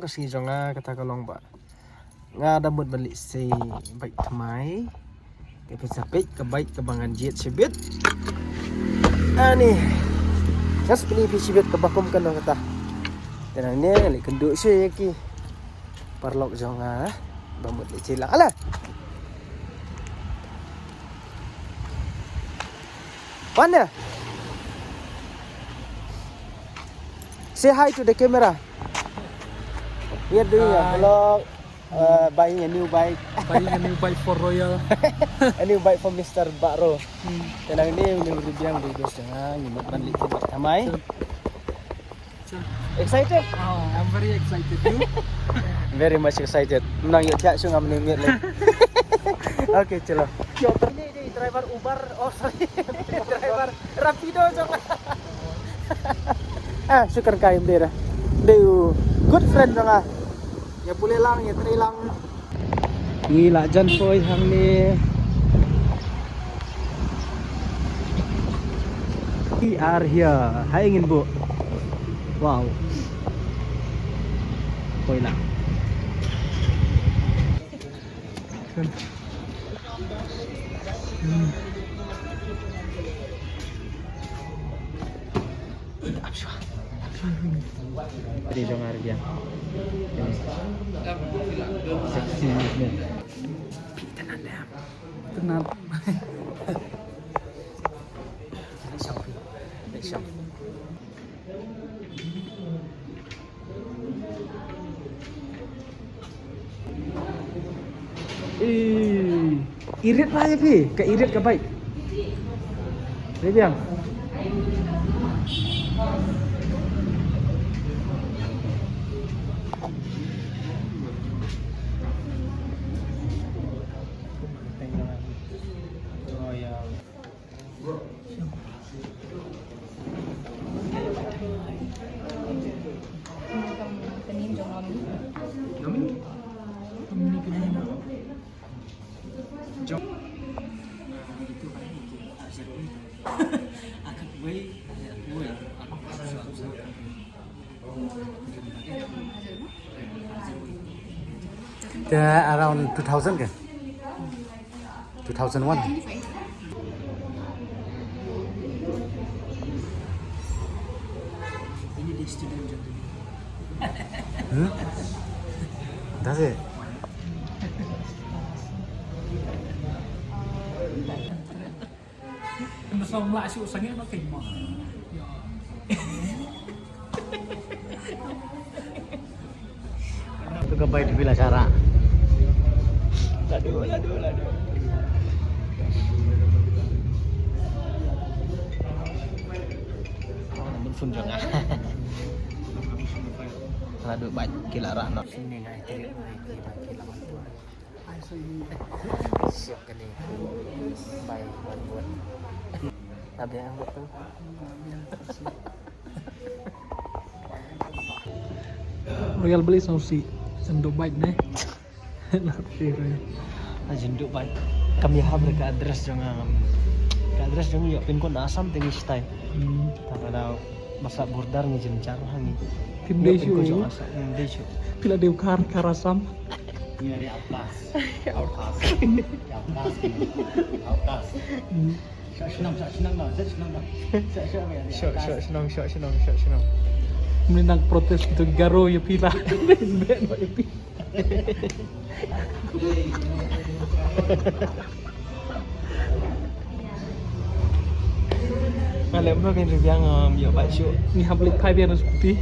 Kasi jonga kata kalong ba nga damot balik si baik thamai ke pesapit ke baik ke bangan jet sibit ani kas pini sibit ke bakum kan kata tenang ni li kenduk si ki parlok jonga damot li cilak lah mana say hi to the camera. We are doing a vlog, buying a new bike. Buying a new bike for Royal. A new bike for Mr. Bakro. Tenang ni yung bilang videos jangan nyebut balik pertamai. Excited? Oh, I'm very excited. You? Very much excited. Menang yuk cak sungai menimit lagi. Okay, celo. Ini driver Uber. Oh sorry, driver Rapido jangan. Syukur kaim dia. Dia good friend jangan. Ya boleh lang, ya teri lang. Gila jan boy hang ni. We are here. Hai ingin bu. Wow. Boy lah. Jadi dong harga. Seksi ni. Tenang dah. Tenang. Siap. Irit lah ya Pi, ke irit ke baik. Dia bilang. Around 2000 kan? 2001. Ini di student juga. Dah sih. Sao lại sự sáng nó kỉnh mà. Itu kebaik di bila cara. Ladu. Oh, namun pun jangan. Ladu baik kila rano. Sini ngai teri kila bantuan. Siap kan ni. Baik buat. Tapi yang betul. Royal beli sausi sendok baik nih. Nanti Royal. Sendok baik. Kami habis ke address jangan. Ke address jangan yuk pin kon asam tinggi stay. Tak ada masak bordar ni jencar hangi. Tim Desu. Desu. Pila deukar karasam. Iya di atas. Atas. Senang. Menang protes itu garo ya pila. Malam makan riang ya Pak Syuk. Ni hablik pai biar seperti.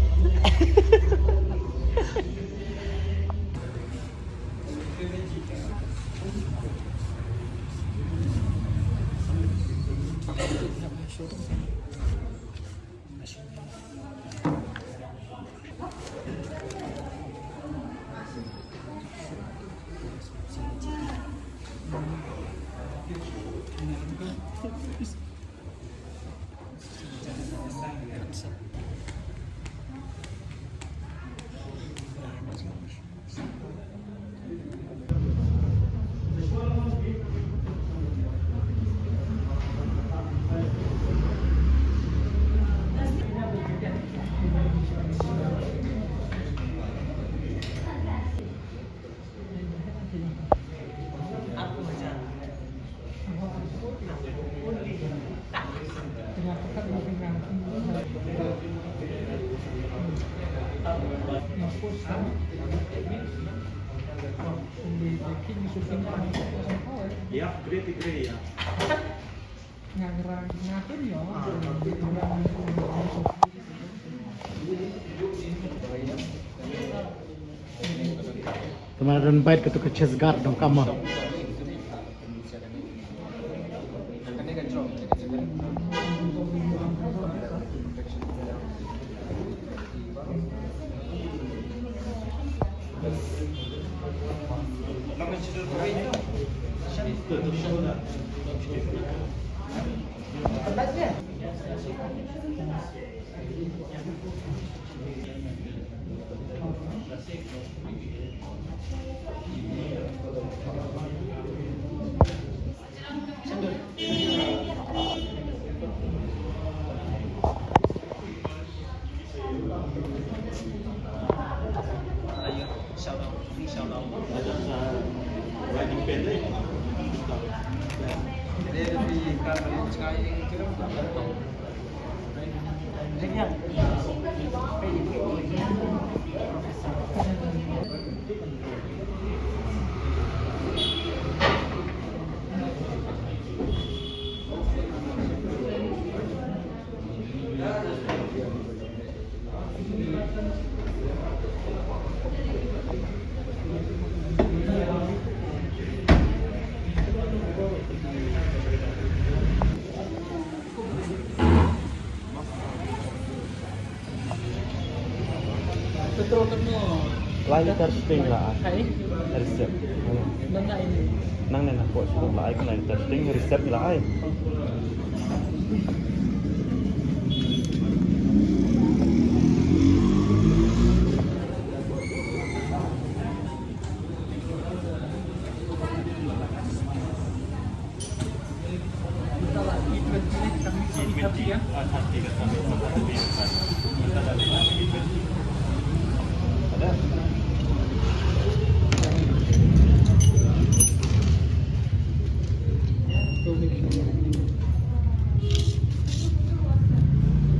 Ja, grid ja. Ngatur ya. Kemarin baik itu ke Chesgar dong kamu. Betul ketemu. Lain testing lah. Hai. Resep. Nang ini. Nang nena kok sudah lain kan lain testing resep lah ai.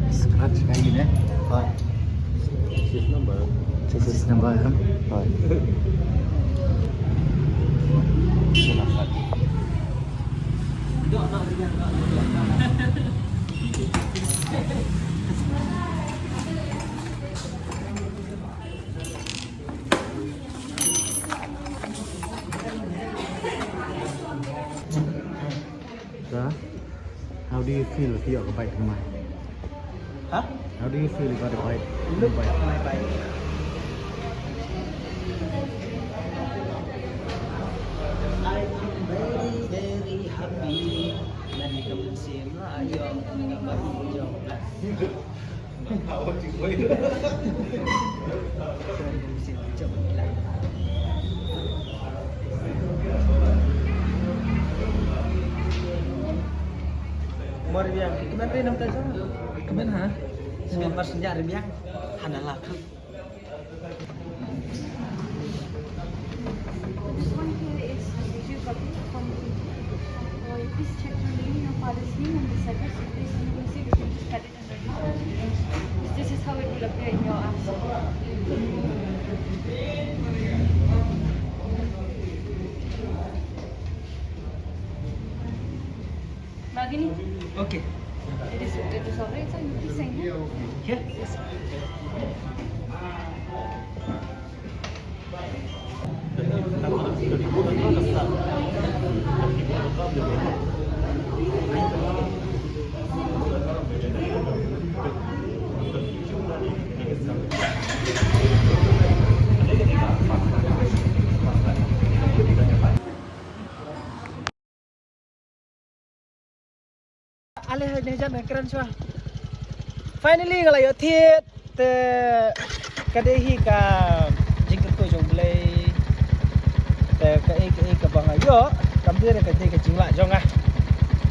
Scratch kayak gini. Hai. Sheet number. Chassis number kan. Hai. Silakan. Sir, how do you feel if you are bike kemana? Hah? How do you feel about the bike? Look at my bike. I am very very happy. Nanti kamu semua ayo gambar hijau. Mau riang, kemana rin ang tayo? Kemana ha? Sebentar passenger riang, hanalah kan. This one here is issue copy from please check your name, your father's name and this address. Please you will see this is cut it and this is how it will appear in your apps. Nagini, Okay. it is alright, sir. You please sign here. Here. Yes, sir. Aleh ni jangan keren sua. Finally ngalai yo thiet te kadehi ka jingkat ko jong blai te ka bang ayo kamdir ka de ka jingla jong ah.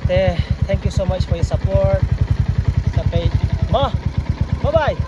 Te thank you so much for your support. Sampai bye bye.